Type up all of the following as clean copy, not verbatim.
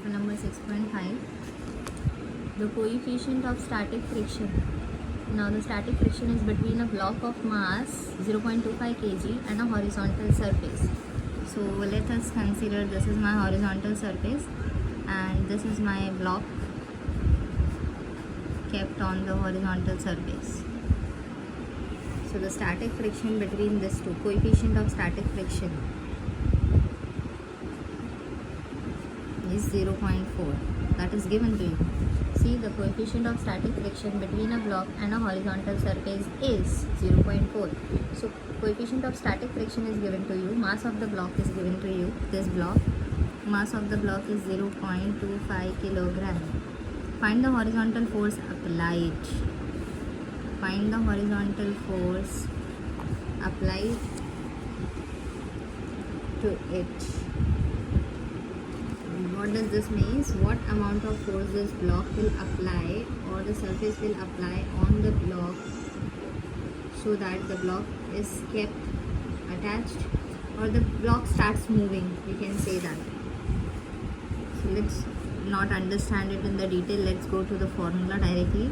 Chapter number 6.5. The coefficient of static friction. Now the static friction is between a block of mass 0.25 kg and a horizontal surface. So let us consider this is my horizontal surface and this is my block kept on the horizontal surface. So the static friction between these two, coefficient of static friction is 0.4. That is given to you. See, the coefficient of static friction between a block and a horizontal surface is 0.4. So coefficient of static friction is given to you. Mass of the block is given to you. This block, mass of the block is 0.25 kilogram. Find the horizontal force applied. Find the horizontal force applied to it. What does this mean? What amount of force this block will apply or the surface will apply on the block so that the block is kept attached or the block starts moving, we can say that. So let's not understand it in the detail, let's go to the formula directly.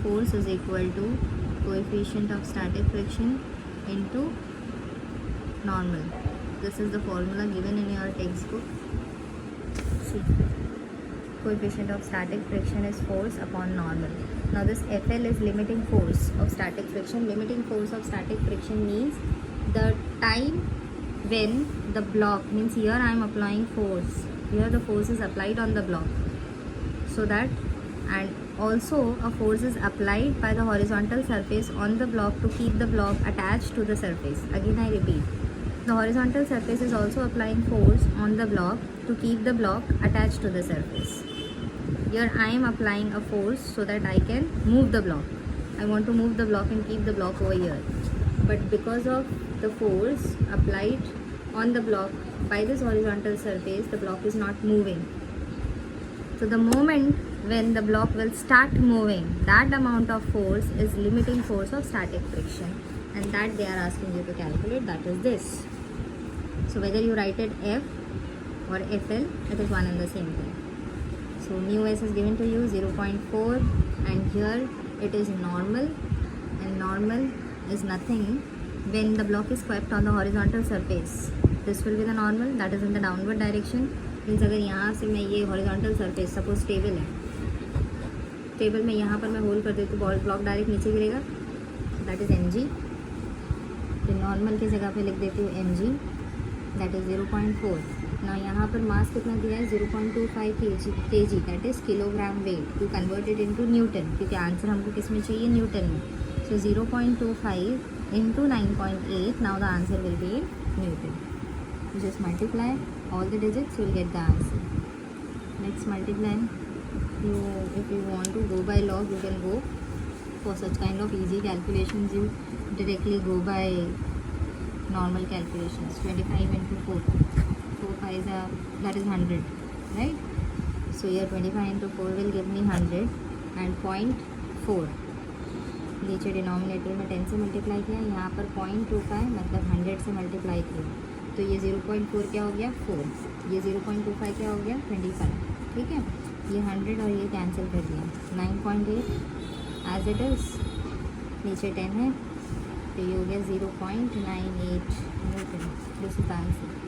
Force is equal to coefficient of static friction into normal. This is the formula given in your textbook. See, coefficient of static friction is force upon normal. Now this FL is limiting force of static friction. Limiting force of static friction means the time when the block, means here I am applying force. Here the force is applied on the block. So that, and also a force is applied by the horizontal surface on the block to keep the block attached to the surface. Again I repeat. The horizontal surface is also applying force on the block to keep the block attached to the surface. Here I am applying a force so that I can move the block. I want to move the block and keep the block over here. But because of the force applied on the block by this horizontal surface, the block is not moving. So the moment when the block will start moving, that amount of force is limiting force of static friction. And that they are asking you to calculate, that is this. So whether you write it F or FL, it is one and the same thing. So mu s is given to you 0.4 and here it is normal, and normal is nothing when the block is kept on the horizontal surface. This will be the normal, that is in the downward direction. Means अगर यहाँ से मैं ये horizontal surface suppose table है, table में यहाँ पर मैं होल्ड कर देती हूँ, ब्लॉक डायरेक्ट नीचे गिरेगा, that is mg. तो नॉर्मल की जगह पे लिख देती हूँ mg, दैट इज़ 0.4. ना यहाँ पर मास कितना दिया है 0.25 kg, that is kilogram weight. To converted into newton, क्योंकि आंसर हमको किस में चाहिए, न्यूटन में. So 0.25 into 9.8, now the answer will be in newton. You just multiply all the digits, you will get the answer. Next multiply. If you want to go by log, you can go. For such kind of easy calculations, you directly go by normal calculations. 25 into 4. 4 5s are, that is 100, right? So here 25 into 4 will give me 100 and 0.4. नीचे denominator में 10 से multiply किया, यहाँ पर 0.25 मतलब 100 से multiply किया, तो ये 0.4 क्या हो गया 4, ये 0.25 क्या हो गया 25. ठीक है, ये 100 और ये कैंसिल कर दिया. 9.8 एज इट इज़, नीचे 10 है, तो ये हो गया 0.98 न्यूटन. This is answer.